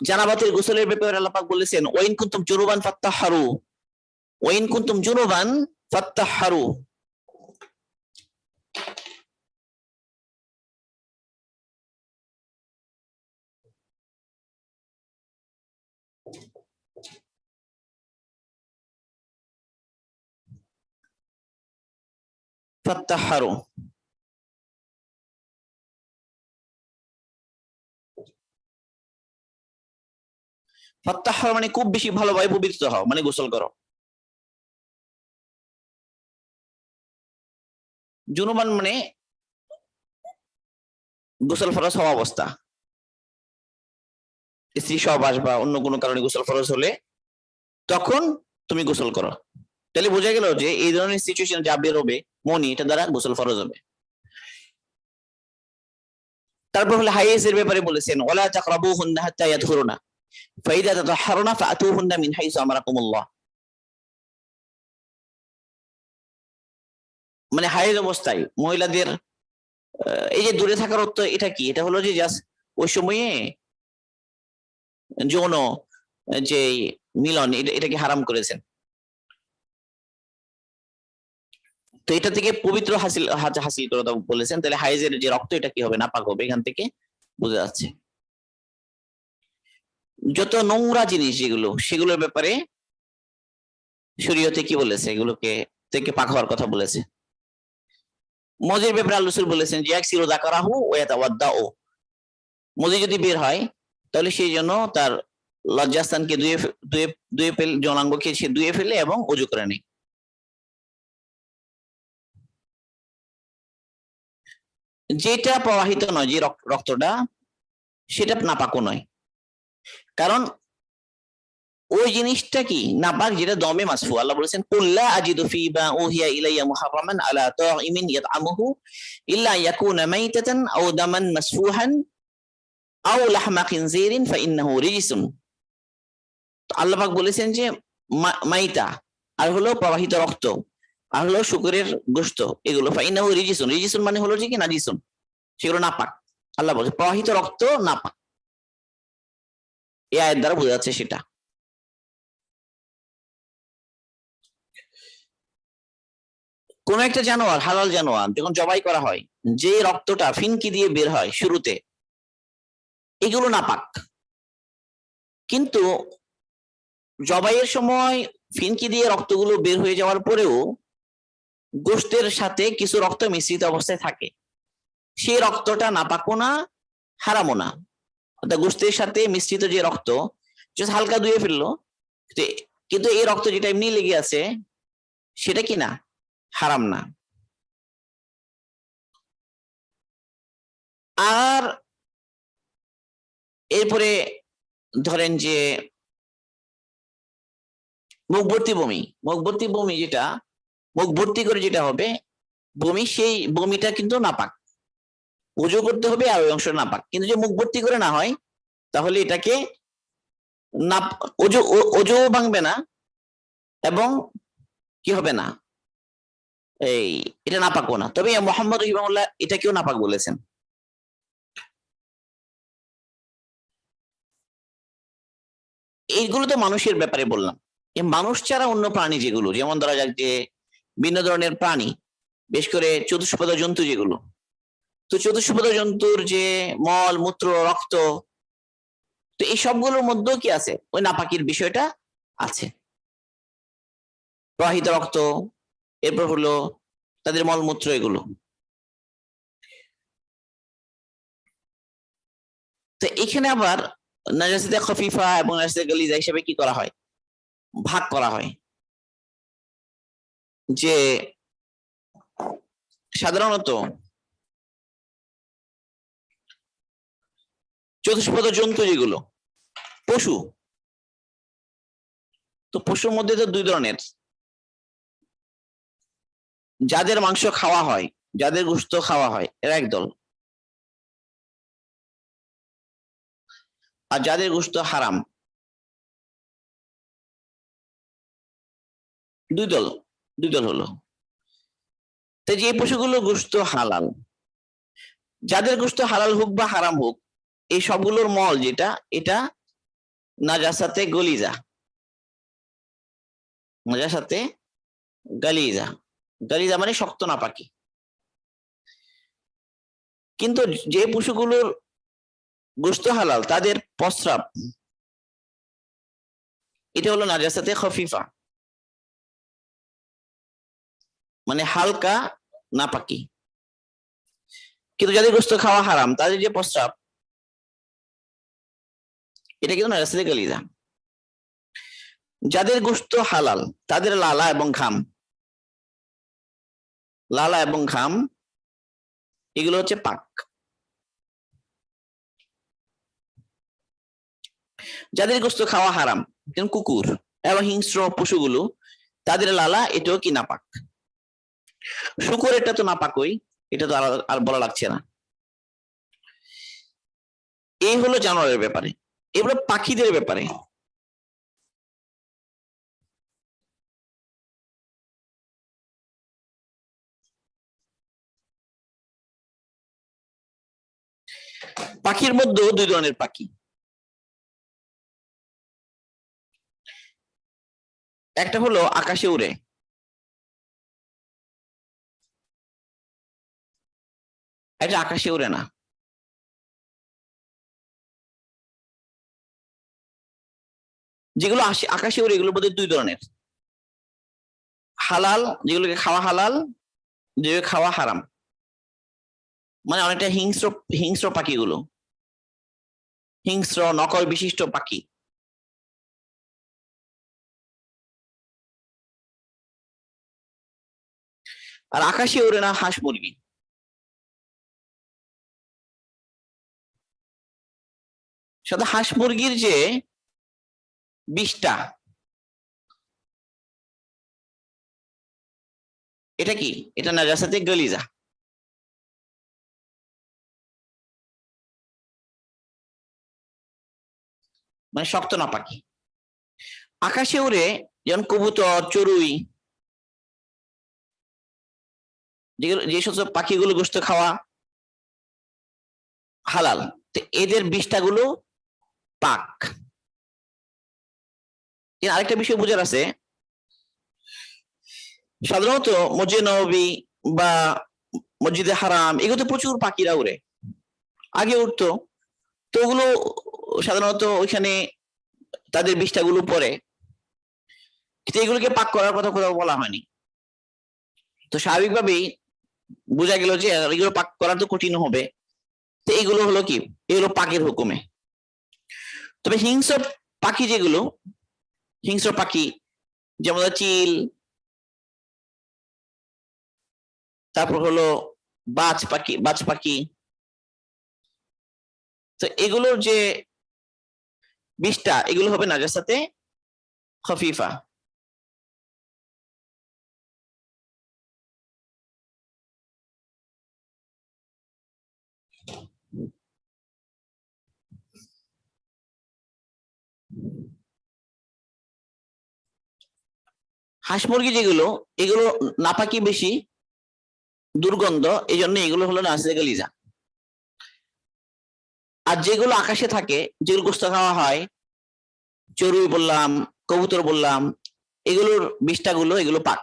জানাবাতের গোসলের ব্যাপারে আল্লাহ পাক বলেছেন, ওয়াইন কুনতুম জুনুবান ফাত্তাহহারু, ওয়াইন কুনতুম জুনুবান ফাত্তাহহারু। ফাত্তাহহারু ফাত্তাহহারু মানে খুব বেশি ভালোভাবে পবিত্র হও, মানে গোসল করো। জুনুবান মানে গোসল ফরজ হওয়া অবস্থা, স্ত্রী সহবাস বা অন্য কোনো কারণে গোসল ফরজ হলে তখন তুমি গোসল করো। তাহলে বোঝা গেল যে এই ধরনের সিচুয়েশন যা বের হবে মনি, এটা দ্বারা গোসল ফরজ হবে। তারপর হলো হাইজের ব্যাপারে বলেছেন, ওয়ালা তাকরাবুহুন্না হাত্তা ইয়াতহুরুনা ফাইদা তাতাহহারুনা ফাআতুহুন্না মিন হাইসু আমারাকুমুল্লাহ। মানে হাইজ অবস্থায় মহিলাদের এই যে দূরে থাকার অর্থ এটা কি? এটা হলো যে জাস্ট ওই সময়ে যৌন যে মিলন এটাকে হারাম করেছেন। তো এটা থেকে পবিত্র হাসিল করে বলেছেন। তাহলে হাইজের যে রক্ত এটা কি হবে? নাপাক হবে। এখান থেকে বোঝা যাচ্ছে। যত নোংরা জিনিস যেগুলো, সেগুলোর ব্যাপারে শরীয়তে কি বলেছে? এগুলোকে থেকে পাক হওয়ার কথা বলেছে। মজির ব্যাপারে আল্লাহ রাসূল বলেছেন যে ইয়াকসিরু যাকারাহু ওয়া ইয়াতাওয়াদ্দাউ। মজি যদি বের হয় তাহলে সেই জন্য তার লজ্জাস্থানকে ধুয়ে ফেলে, যৌনাঙ্গকে সে ধুয়ে ফেলে এবং ওযু করে নেয়। যেটা প্রবাহিত নয়, যে রক্তটা, সেটা নাপাকও নয়। কারণ ওই জিনিসটা কি নাপাক যেটা দমে মাসফু। আল্লাহ বলেছেন, কুল লা আজিদু ফি মা উহিয়া ইলাইয়া মুহাররামান আলা তাইমিন ইয়াতআমুহু ইল্লা ইয়াকুনা মাইতাতান আও দামান মাসফুহান আও লাহমা খিনজিরিন ফাইন্নাহু রিজসুন। আল্লাহ পাক বলেছেন যে মাইতা আর হলো প্রবাহিত রক্ত আর হলো শুকরের গোশত, এগুলো ফাইন্নাহু রিজসুন। রিজসুন মানে হলো যে কি নাজিসুন, সেগুলো নাপাক। আল্লাহ বলেছে প্রবাহিত রক্ত নাপাক। এই আয়াত দ্বারা বোঝা যাচ্ছে সেটা। কোন একটা জানোয়ার, হালাল জানোয়ার যখন জবাই করা হয়, যে রক্তটা ফিনকি দিয়ে বের হয় শুরুতে, এগুলো নাপাক। কিন্তু জবাইয়ের সময় ফিনকি দিয়ে রক্তগুলো বের হয়ে যাওয়ার পরেও গোশতের সাথে কিছু রক্ত মিশ্রিত অবস্থায় থাকে, সেই রক্তটা নাপাকও না, হারামও না। অর্থাৎ গোশতের সাথে মিশ্রিত যে রক্ত জাস্ট হালকা ধুয়ে ফেললো, কিন্তু এই রক্ত যেটা এমনি লেগে আছে সেটা কি না, হারাম না। আর এরপরে ধরেন যে মুখভর্তি বমি যেটা মুখ ভর্তি করে যেটা হবে বমি, সেই বমিটা কিন্তু নাপাক, ওযু করতে হবে আর ওই অংশ নাপাক। কিন্তু যে মুখ ভর্তি করে না হয় তাহলে এটাকে না, ওযু ভাঙবে না এবং কি হবে না, এই এটা নাপাকও না, তবে মোহাম্মদ রহিমাহুল্লাহ এটাকেও নাপাক বলেছেন। এইগুলো তো মানুষের ব্যাপারে বললাম। মানুষ ছাড়া অন্য প্রাণী যেগুলো, যেমন ধরা যাক যে ভিন্ন ধরনের প্রাণী, বেশ করে চতুষ্পদ জন্তু যেগুলো, তো চতুষ্পদ জন্তুর যে মল মূত্র রক্ত, তো এই সবগুলোর মধ্যেও কি আছে, ওই নাপাকির বিষয়টা আছে। প্রবাহিত রক্ত, এরপর হলো তাদের মলমূত্র, এগুলো। তো এখানে আবার নাজাসাতে খফিফা এবং নাজাসাতে গালিজা হিসেবে কি করা হয়, ভাগ করা হয়। যে সাধারণত চতুষ্পদ জন্তু যেগুলো, পশু, তো পশুর মধ্যে তো দুই ধরনের, যাদের মাংস খাওয়া হয়, যাদের গোশত খাওয়া হয়, এরা একদল, আর যাদের গোশত হারাম, দুই দল, দুই দল হলো। তো যে পশুগুলো গোশত হালাল, যাদের গোশত হালাল হোক বা হারাম হোক, এই সবগুলোর মল যেটা, এটা নাজাসাতে গলিজা, নাজাসাতে গালিজা, গালিজা মানে শক্ত নাপাকি। কিন্তু যে পশুগুলোর গোশত হালাল, তাদের প্রস্রাব, এটা হলো নাজাসাতে খফিফা, মানে হালকা নাপাকি। কিন্তু যাদের গোশত খাওয়া হারাম, তাদের যে প্রস্রাব, এটা কিন্তু নাজাসাতে গালিজা। যাদের গোশত হালাল, তাদের লালা এবং ঘাম, লালা এবং ঘাম এগুলো হচ্ছে পাক। যাদের গোশত খাওয়া হারাম, যেমন কুকুর এবং হিংস্র পশুগুলো, তাদের লালা এটাও কি নাপাক। শুকর এটা তো নাপাকই, এটা তো আর বলা লাগছে না। এই হলো জানোয়ারের ব্যাপারে। এবার পাখিদের ব্যাপারে, পাখির মধ্যেও দুই ধরনের পাখি। একটা হলো আকাশে উড়ে, এটা আকাশে উড়ে না। যেগুলো আকাশে উড়ে, এগুলোর মধ্যে দুই ধরনের, হালাল, যেগুলোকে খাওয়া হালাল, যেগুলো খাওয়া হারাম, মানে অনেকটা হিংস্র, হিংস্র পাখিগুলো, হিংস্র নকল বিশিষ্ট পাখি। আর আকাশে উড়ে না হাঁস মুরগি। সাথে হাঁস মুরগির যে বিষটা, এটা কি, এটা নাজাসাতে গলিজা, মানে শক্ত না পাখি। আকাশে উড়ে যেমন কবুতর, চড়ুই, যেগুলো, যে সমস্ত পাখিগুলো গোশত খাওয়া হালাল, তো এদের বিষ্ঠাগুলো পাক। আরেকটা বিষয় বোঝার আছে, সাধারণত মসজিদ নববী বা মসজিদে হারাম, এগুলোতে প্রচুর পাখিরা উড়ে, আগে উঠতো। তো ওগুলো সাধারণত ওইখানে তাদের বিষ্ঠাগুলো পড়ে, কিন্তু এগুলোকে পাক করার কথা কোথাও বলা হয়নি। তো স্বাভাবিকভাবেই বোঝা গেল যে এগুলো পাক করা তো কঠিন হবে, তো এইগুলো হলো কি, এগুলো পাকের হুকুমে। তবে হিংস্র পাখি যেগুলো, হিংস্র পাখি যেমন চিল, তারপর হলো বাজ পাখি, বাজ পাখি, তো এগুলোর যে বিষটা, এগুলো হবে নাজাসাতে খফিফা। হাঁস মুরগি যেগুলো, এগুলো নাপাকি বেশি, দুর্গন্ধ, এই জন্য এগুলো হলো নাসিয়া গালিজা। আর যেগুলো আকাশে থাকে, যেগুলো গোস্ত খাওয়া হয়, চড়ুই বললাম, কবুতর বললাম, এগুলোর বিষ্ঠাগুলো এগুলো পাক।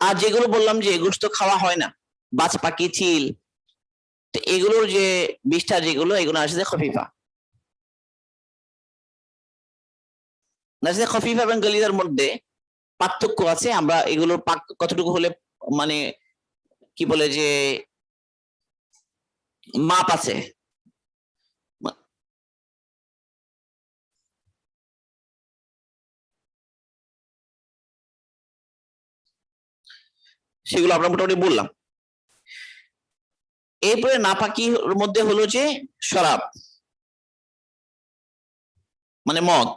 আর যেগুলো বললাম যে গোস্ত খাওয়া হয় না, বাজ পাখি, চিল, এগুলোর যে বিষ্ঠা যেগুলো, এগুলো আসছে খফিফা। নাসিয়া খফিফা এবং গালিজার মধ্যে পার্থক্য আছে। আমরা এগুলোর পাক কতটুকু হলে মানে কি বলে যে মাপ আছে, সেগুলো আমরা মোটামুটি বললাম। এরপরে নাপাকির মধ্যে হলো যে শরাব, মানে মদ।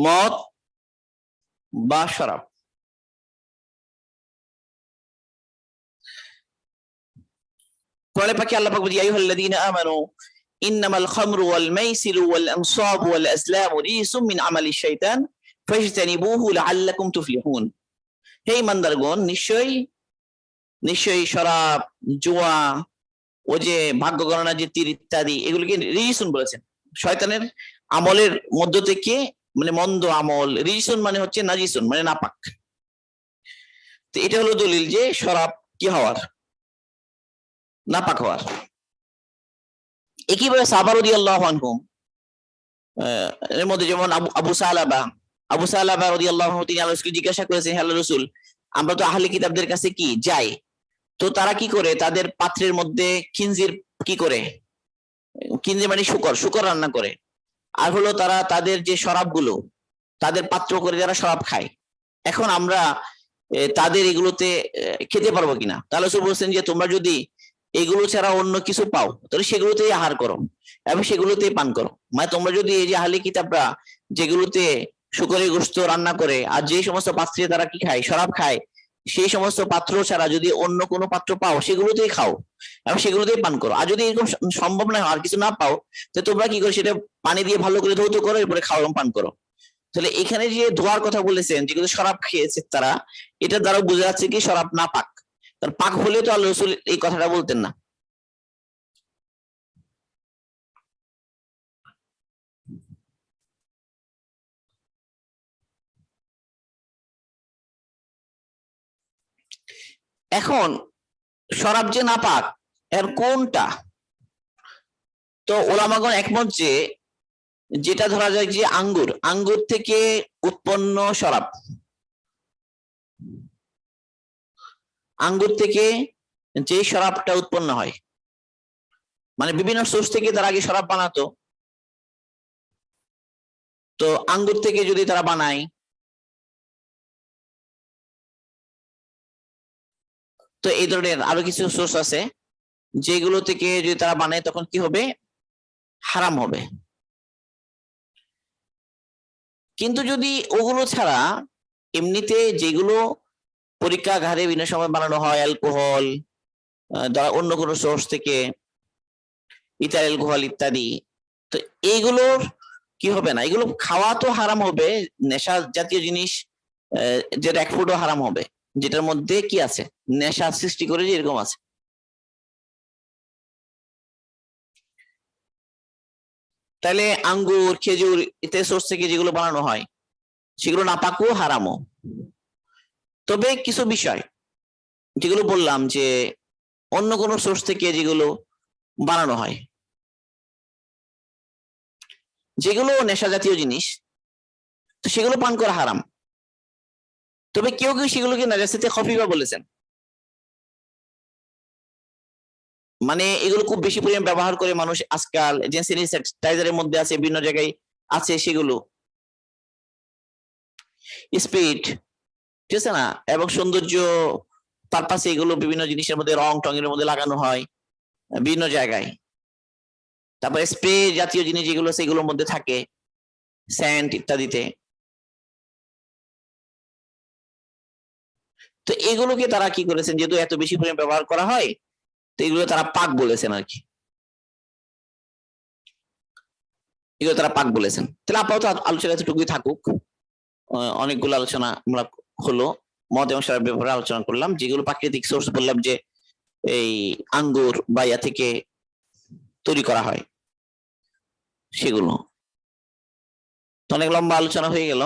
মদ বা শরাব। কোরআনে পাকে আল্লাহ পাক বলেন, ইয়া আইয়ুহাল্লাযীনা আমানু ইন্নামাল খামরু ওয়াল মাইসিরু ওয়াল আনসাবু ওয়াল আজলামু রিজসুম মিন আমালিশ শাইতান ফাজতানিবুহু লাআল্লাকুম তুফলিহুন। হে ঈমানদারগণ, নিশ্চয়ই নিশ্চয়ই শরাব, জুয়া, ও যে ভাগ্য গণনা, যে তীর ইত্যাদি, এগুলোকে রিজসুন বলেছেন, শয়তানের আমলের মধ্য থেকে, মানে মন্দ আমল। রিজসুন মানে হচ্ছে নাজিসুন, মানে নাপাক। তো এটা হলো দলিল যে শরাব কি হওয়ার, নাপাক হওয়ার। একইভাবে সাহাবা রাদিয়াল্লাহু আনহুম এর মধ্যে যেমন আবু সালাবা রাদিয়াল্লাহু আনহু, তিনি আল্লাহকে জিজ্ঞাসা করেছেন, হে আল্লাহর রাসূল, আমরা তো আহলে কিতাবদের কাছে কি যাই, তো তারা কি করে তাদের পাত্রের মধ্যে খিনজির কি করে, খিনজির মানে শুকর, শুকর রান্না করে। আর হলো তারা তাদের যে শরাবগুলো, তাদের পাত্র করে যারা শরাব খায়। এখন আমরা তাদের এগুলোতে খেতে পারবো কিনা? তাহলে রাসূল বলছেন যে তোমরা যদি এগুলো ছাড়া অন্য কিছু পাও, তাহলে সেগুলোতেই আহার করো এবং সেগুলোতেই পান করো। মানে তোমরা যদি এই যে আহলে কিতাবরা যেগুলোতে শুকরের গোশত রান্না করে, আর যে সমস্ত পাত্রে তারা কি খায়, শরাব খায়, সেই সমস্ত পাত্র ছাড়া যদি অন্য কোনো পাত্র পাও, সেগুলোতেই খাও এবং সেগুলোতেই পান করো। আর যদি এরকম সম্ভব না হয়, আর কিছু না পাও, তো তোমরা কি করো, সেটা পানি দিয়ে ভালো করে ধৌত করো, এরপরে খাও এবং পান করো। তাহলে এখানে যে ধোয়ার কথা বলেছেন, যেগুলো শরাব খেয়েছে তারা, এটা দ্বারা বোঝা যাচ্ছে কি শরাব না পাক। কারণ পাক হলে তো আল্লাহ রাসূল এই কথাটা বলতেন না। এখন শরাব যে নাপাক, এর কোনটা? তো ওলামাগণ একমত যে যেটা ধরা যায় যে আঙ্গুর, আঙ্গুর থেকে উৎপন্ন শরাব, আঙ্গুর থেকে যে শরাবটা উৎপন্ন হয়, মানে বিভিন্ন সোর্স থেকে তারা আগে শরাব বানাতো, তো আঙ্গুর থেকে যদি তারা বানায়, তো এই ধরনের আরো কিছু সোর্স আছে, যেগুলো থেকে যদি তারা বানায় তখন কি হবে, হারাম হবে। কিন্তু যদি ওগুলো ছাড়া এমনিতে যেগুলো পরীক্ষাগারে বিভিন্ন সময় বানানো হয়, অ্যালকোহল, অন্য কোনো সোর্স থেকে ইথাইল অ্যালকোহল ইত্যাদি, তো এইগুলোর কি হবে না, এগুলো খাওয়া তো হারাম হবে, নেশা জাতীয় জিনিস যেটা এক ফুটও হারাম হবে, যেটার মধ্যে কি আছে, নেশা সৃষ্টি করে, যে এরকম আছে। তাহলে আঙ্গুর, খেজুর ইত্যাদি সোর্স থেকে যেগুলো বানানো হয়, সেগুলো নাপাকও হারামও। তবে কিছু বিষয় যেগুলো বললাম যে অন্য কোনো সোর্স থেকে যেগুলো বানানো হয়, যেগুলো নেশা জাতীয় জিনিস, তো সেগুলো পান করা হারাম। তবে কেউ কেউ সেগুলোকে নাজাসাতে খফিফা বলেছেন, মানে এগুলো খুব বেশি পরিমাণ ব্যবহার করে মানুষ আজকাল, যে স্যানিটাইজারের মধ্যে আছে, বিভিন্ন জায়গায় আছে সেগুলো, স্পিড, ঠিক আছে না, এবং সৌন্দর্য পারপাসে এগুলো বিভিন্ন জিনিসের মধ্যে, রং টং এর মধ্যে লাগানো হয় বিভিন্ন জায়গায়। তারপরে স্প্রে জাতীয় জিনিস যেগুলো সেগুলোর মধ্যে থাকে, স্যান্ড ইত্যাদিতে। তো এগুলোকে তারা কি করেছেন, যেহেতু এত বেশি পরিমাণ ব্যবহার করা হয়, তো এগুলো তারা পাক বলেছেন আর কি, এগুলো তারা পাক বলেছেন। তাহলে আপাতত আলোচনা এতটুকুই থাকুক। অনেকগুলো আলোচনা আমরা হলো, মদ এবং শরাবের ব্যাপারে আলোচনা করলাম। যেগুলো প্রাকৃতিক সোর্স বললাম যে এই আঙ্গুর বা ইয়া থেকে তৈরি করা হয় সেগুলো। তো অনেক লম্বা আলোচনা হয়ে গেল।